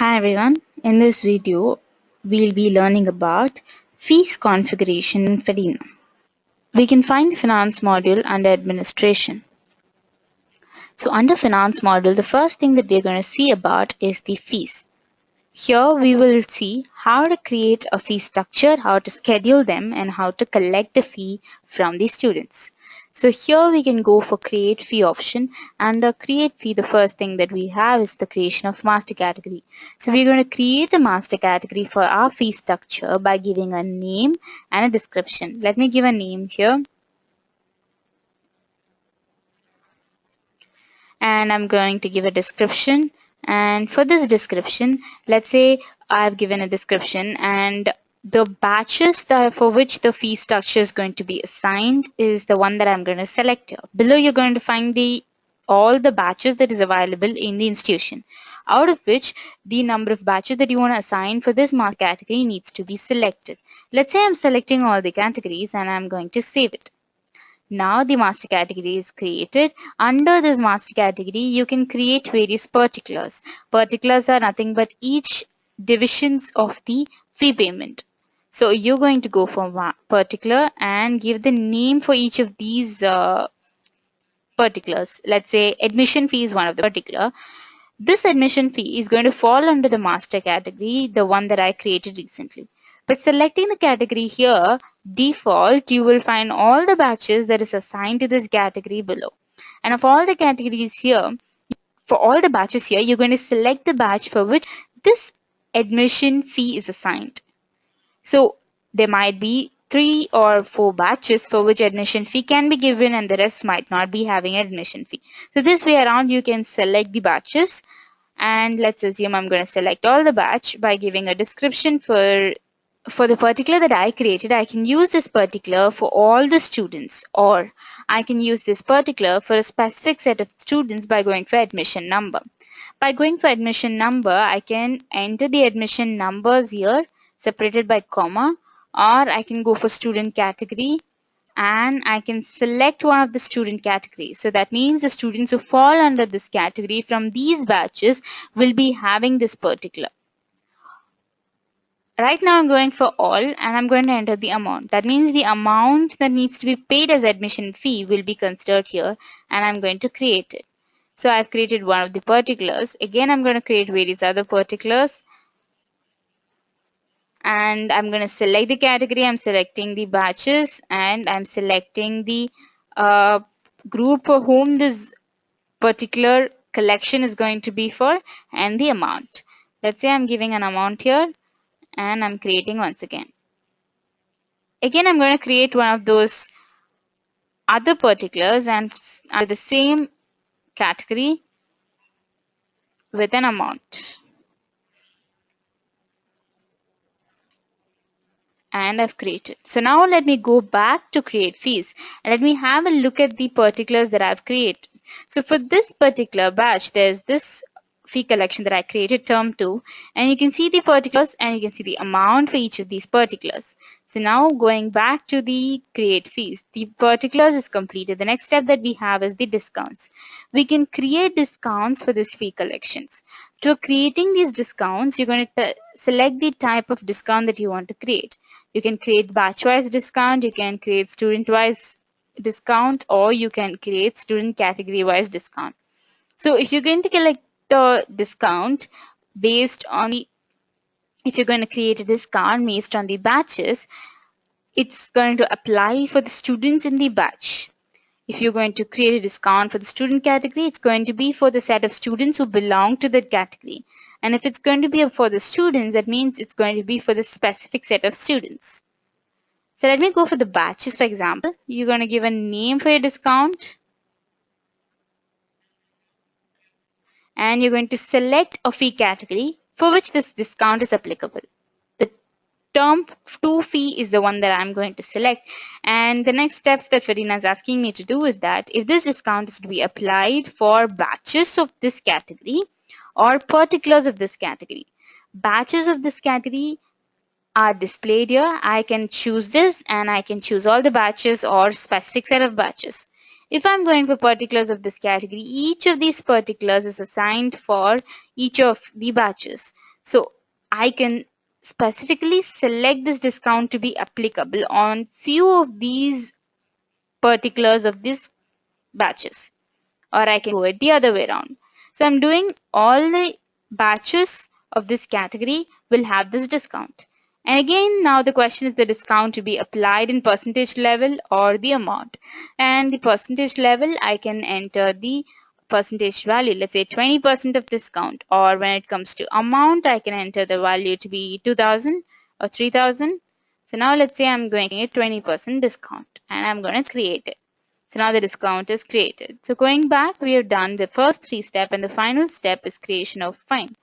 Hi everyone, in this video we'll be learning about fees configuration in Fedena. We can find the finance module under administration. So under finance module, the first thing that we're going to see about is the fees. Here we will see how to create a fee structure, how to schedule them, and how to collect the fee from the students. So here we can go for create fee option. Under create fee, the first thing that we have is the creation of master category. So we're going to create a master category for our fee structure by giving a name and a description. Let me give a name here. And I'm going to give a description. And for this description, let's say I've given a description and the batches that for which the fee structure is going to be assigned is the one that I'm going to select here. Below you're going to find all the batches that is available in the institution, out of which the number of batches that you want to assign for this master category needs to be selected. Let's say I'm selecting all the categories and I'm going to save it. Now the master category is created. Under this master category, you can create various particulars. Particulars are nothing but each divisions of the fee payment. So you're going to go for particular and give the name for each of these particulars. Let's say admission fee is one of the particular. This admission fee is going to fall under the master category, the one that I created recently. But selecting the category here, default, you will find all the batches that is assigned to this category below. And of all the categories here, for all the batches here, you're going to select the batch for which this admission fee is assigned. So there might be 3 or 4 batches for which admission fee can be given and the rest might not be having admission fee. So this way around you can select the batches, and let's assume I'm going to select all the batch by giving a description for the particular that I created. I can use this particular for all the students, or I can use this particular for a specific set of students by going for admission number. By going for admission number, I can enter the admission numbers here separated by comma, or I can go for student category and I can select one of the student categories. So that means the students who fall under this category from these batches will be having this particular. Right now I'm going for all and I'm going to enter the amount. That means the amount that needs to be paid as admission fee will be considered here, and I'm going to create it. So I've created one of the particulars. Again, I'm going to create various other particulars. And I'm going to select the category. I'm selecting the batches and I'm selecting the group for whom this particular collection is going to be for and the amount. Let's say I'm giving an amount here and I'm creating once again. Again, I'm going to create one of those other particulars and under the same category with an amount. And I've created. So now let me go back to create fees and let me have a look at the particulars that I've created. So for this particular batch, there's this fee collection that I created, term 2, and you can see the particulars and you can see the amount for each of these particulars. So now going back to the create fees, the particulars is completed. The next step that we have is the discounts. We can create discounts for this fee collections. To creating these discounts, you're going to select the type of discount that you want to create. You can create batch-wise discount, you can create student-wise discount, or you can create student category-wise discount. So if you're going to collect the discount based on the, if you're going to create a discount based on the batches, it's going to apply for the students in the batch. If you're going to create a discount for the student category, it's going to be for the set of students who belong to that category. And if it's going to be for the students, that means it's going to be for the specific set of students. So let me go for the batches, for example. You're going to give a name for your discount. And you're going to select a fee category for which this discount is applicable. The term 2 fee is the one that I'm going to select. And the next step that Fedena is asking me to do is that if this discount is to be applied for batches of this category or particulars of this category. Batches of this category are displayed here. I can choose this and I can choose all the batches or specific set of batches. If I'm going for particulars of this category, each of these particulars is assigned for each of the batches. So I can specifically select this discount to be applicable on few of these particulars of these batches, or I can go it the other way around. So I'm doing all the batches of this category will have this discount. And again, now the question is the discount to be applied in percentage level or the amount. And the percentage level, I can enter the percentage value, let's say 20% of discount, or when it comes to amount, I can enter the value to be 2000 or 3000. So now let's say I'm going to 20% discount and I'm going to create it. So now the discount is created. So going back, we have done the first three steps, and the final step is creation of fine.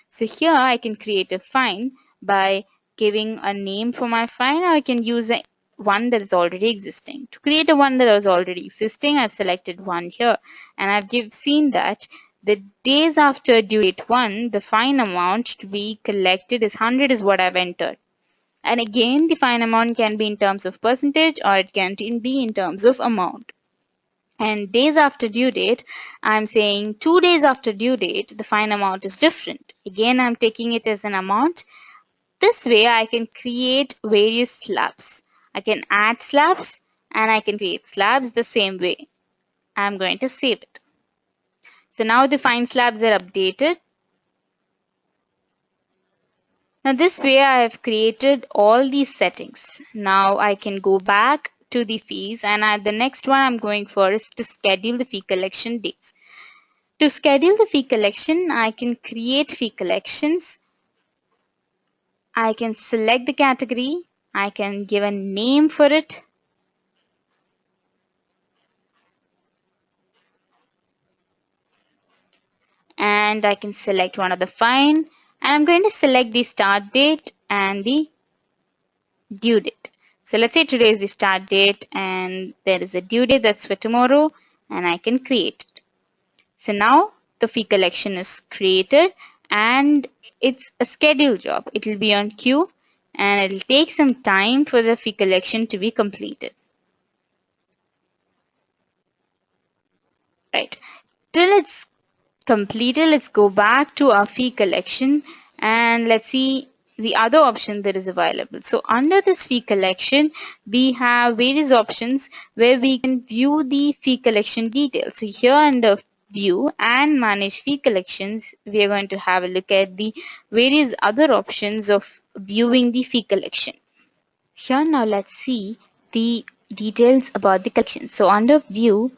So here I can create a fine by giving a name for my fine, or I can use one that is already existing. To create a one that is already existing, I've selected one here, and seen that the days after due date 1, the fine amount to be collected is 100 is what I've entered. And again, the fine amount can be in terms of percentage or it can be in terms of amount. And days after due date, I'm saying 2 days after due date, the fine amount is different. Again, I'm taking it as an amount. This way, I can create various slabs. I can add slabs and I can create slabs the same way. I'm going to save it. So now the fine slabs are updated. Now this way I have created all these settings. Now I can go back to the fees, and the next one I'm going for is to schedule the fee collection dates. To schedule the fee collection, I can create fee collections. I can select the category. I can give a name for it. And I can select one of the fine. And I'm going to select the start date and the due date. So let's say today is the start date and there is a due date that's for tomorrow, and I can create it. So now the fee collection is created and it's a scheduled job. It will be on queue and it will take some time for the fee collection to be completed. Right. Till it's completed, let's go back to our fee collection and let's see the other option that is available. So under this fee collection, we have various options where we can view the fee collection details. So here under view and manage fee collections, we are going to have a look at the various other options of viewing the fee collection. Here now let's see the details about the collection. So under view,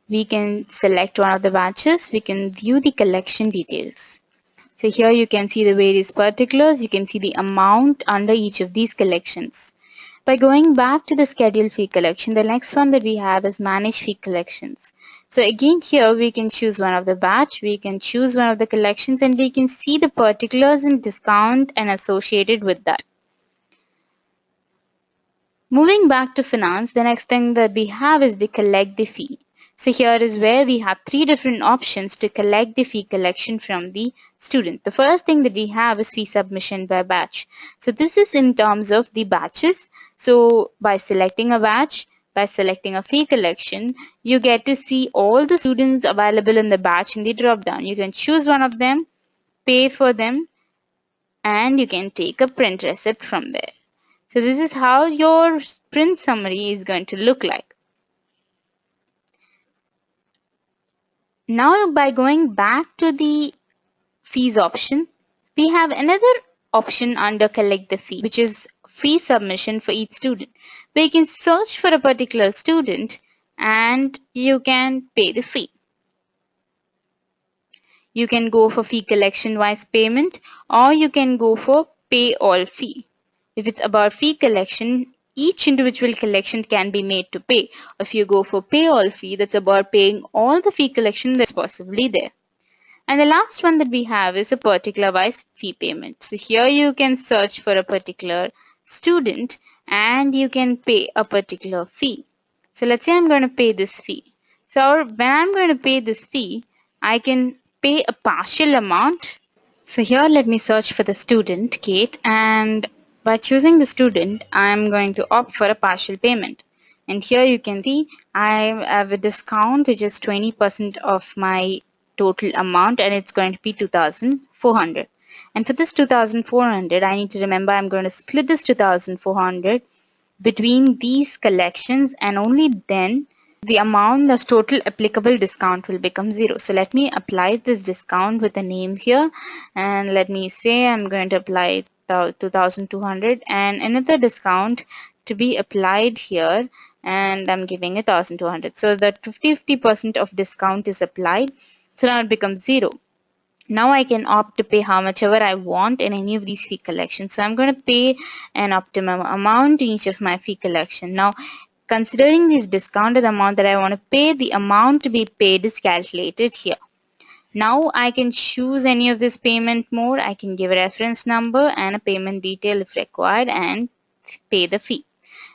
we can select one of the batches. We can view the collection details. So here you can see the various particulars. You can see the amount under each of these collections. By going back to the schedule fee collection, the next one that we have is manage fee collections. So again here we can choose one of the batch, we can choose one of the collections, and we can see the particulars and discount and associated with that. Moving back to finance, the next thing that we have is the collect the fee. So here is where we have three different options to collect the fee collection from the student. The first thing that we have is fee submission by batch. So this is in terms of the batches. So by selecting a batch, by selecting a fee collection, you get to see all the students available in the batch in the drop down. You can choose one of them, pay for them, and you can take a print receipt from there. So this is how your print summary is going to look like. Now by going back to the fees option, we have another option under collect the fee, which is fee submission for each student, where you can search for a particular student and you can pay the fee. You can go for fee collection wise payment, or you can go for pay all fee. If it's about fee collection, each individual collection can be made to pay. If you go for pay all fee, that's about paying all the fee collection that's possibly there. And the last one that we have is a particular wise fee payment. So here you can search for a particular student and you can pay a particular fee. So let's say I'm going to pay this fee. So when I'm going to pay this fee, I can pay a partial amount. So here let me search for the student, Kate, and by choosing the student, I'm going to opt for a partial payment. And here you can see I have a discount which is 20% of my total amount and it's going to be 2,400. And for this 2,400, I need to remember I'm going to split this 2,400 between these collections, and only then the amount as total applicable discount will become 0. So let me apply this discount with a name here, and let me say I'm going to apply 2,200 and another discount to be applied here, and I'm giving it 1,200. So the 50% of discount is applied. So now it becomes 0. Now I can opt to pay how much ever I want in any of these fee collections. So I'm going to pay an optimum amount in each of my fee collection. Now, considering this discounted amount that I want to pay, the amount to be paid is calculated here. Now I can choose any of this payment mode. I can give a reference number and a payment detail if required and pay the fee.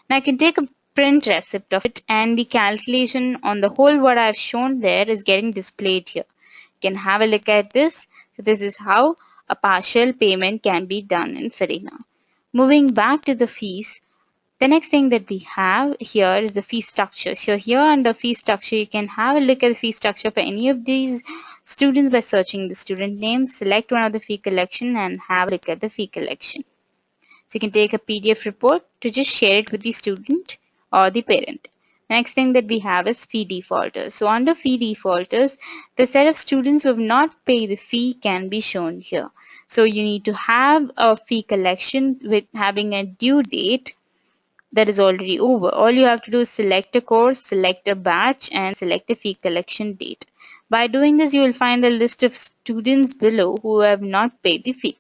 Now I can take a print receipt of it, and the calculation on the whole what I've shown there is getting displayed here. You can have a look at this. So this is how a partial payment can be done in Fedena. Moving back to the fees, the next thing that we have here is the fee structure. So here under fee structure, you can have a look at the fee structure for any of these students by searching the student name, select one of the fee collection and have a look at the fee collection. So you can take a PDF report to just share it with the student or the parent. Next thing that we have is fee defaulters. So under fee defaulters, the set of students who have not paid the fee can be shown here. So you need to have a fee collection with having a due date that is already over. All you have to do is select a course, select a batch, and select a fee collection date. By doing this, you will find the list of students below who have not paid the fee.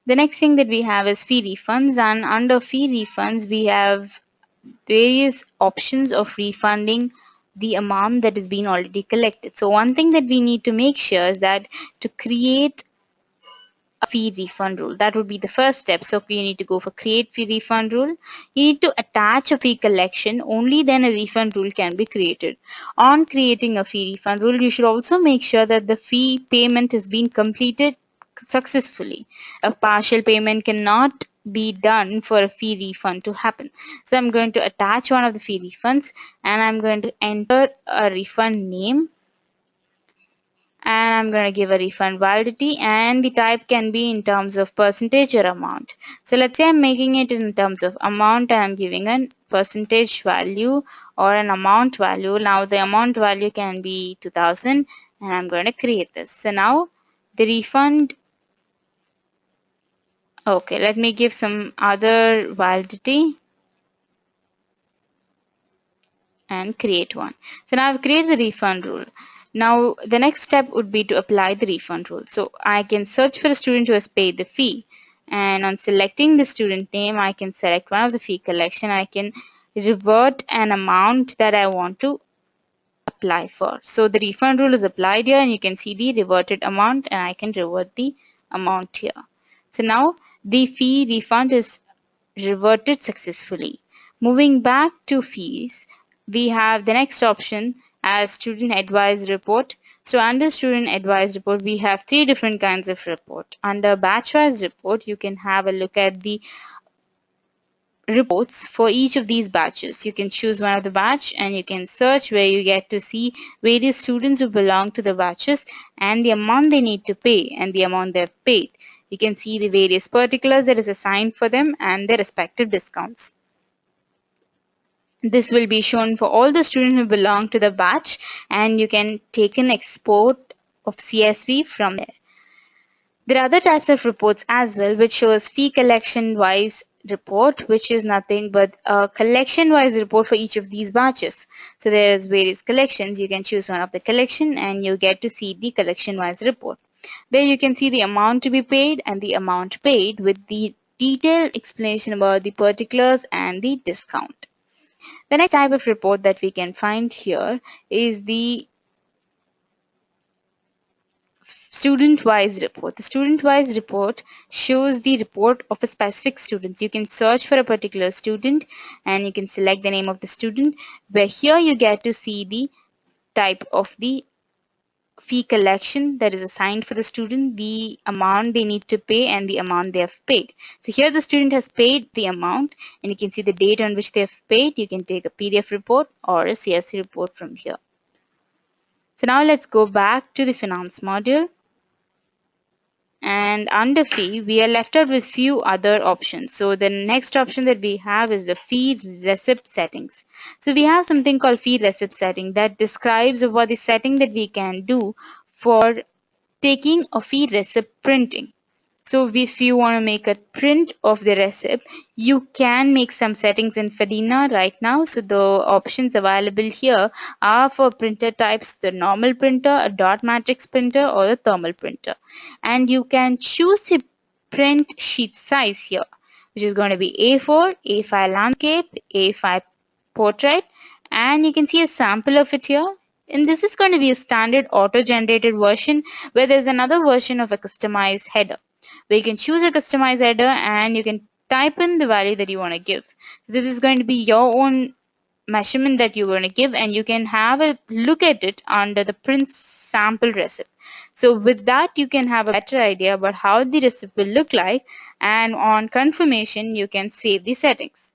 The next thing that we have is fee refunds, and under fee refunds, we have various options of refunding the amount that has been already collected. So one thing that we need to make sure is that to create a fee refund rule, that would be the first step. So you need to go for create fee refund rule. You need to attach a fee collection. Only then a refund rule can be created. On creating a fee refund rule, you should also make sure that the fee payment has been completed successfully. A partial payment cannot be done for a fee refund to happen. So I'm going to attach one of the fee refunds, and I'm going to enter a refund name, and I'm going to give a refund validity, and the type can be in terms of percentage or amount. So let's say I'm making it in terms of amount. I'm giving a percentage value or an amount value. Now the amount value can be 2000, and I'm going to create this. So now the refund, okay, let me give some other validity and create one. So now I've created the refund rule. Now the next step would be to apply the refund rule. So I can search for a student who has paid the fee, and on selecting the student name, I can select one of the fee collection. I can revert an amount that I want to apply for. So the refund rule is applied here, and you can see the reverted amount, and I can revert the amount here. So now the fee refund is reverted successfully. Moving back to fees, we have the next option as student advised report. So under student advised report, we have three different kinds of report. Under batch wise report, you can have a look at the reports for each of these batches. You can choose one of the batch, and you can search where you get to see various students who belong to the batches and the amount they need to pay and the amount they've paid. You can see the various particulars that is assigned for them and their respective discounts. This will be shown for all the students who belong to the batch, and you can take an export of CSV from there. There are other types of reports as well, which shows fee collection wise report, which is nothing but a collection wise report for each of these batches. So there is various collections. You can choose one of the collection, and you get to see the collection wise report. There you can see the amount to be paid and the amount paid with the detailed explanation about the particulars and the discount. The next type of report that we can find here is the student-wise report. The student-wise report shows the report of a specific student. You can search for a particular student, and you can select the name of the student, where here you get to see the type of the fee collection that is assigned for the student, the amount they need to pay, and the amount they have paid. So here the student has paid the amount, and you can see the date on which they have paid. You can take a PDF report or a CSV report from here. So now let's go back to the finance module. And under fee, we are left out with few other options. So the next option that we have is the fee receipt settings. So we have something called fee receipt setting that describes what the setting that we can do for taking a fee receipt printing. So if you want to make a print of the receipt, you can make some settings in Fedena right now. So the options available here are for printer types, the normal printer, a dot matrix printer, or a thermal printer. And you can choose the print sheet size here, which is going to be A4, A5 landscape, A5 portrait, and you can see a sample of it here. And this is going to be a standard auto-generated version where there's another version of a customized header where you can choose a customized header and you can type in the value that you want to give. So this is going to be your own measurement that you're going to give, and you can have a look at it under the print sample recipe. So with that, you can have a better idea about how the recipe will look like, and on confirmation, you can save the settings.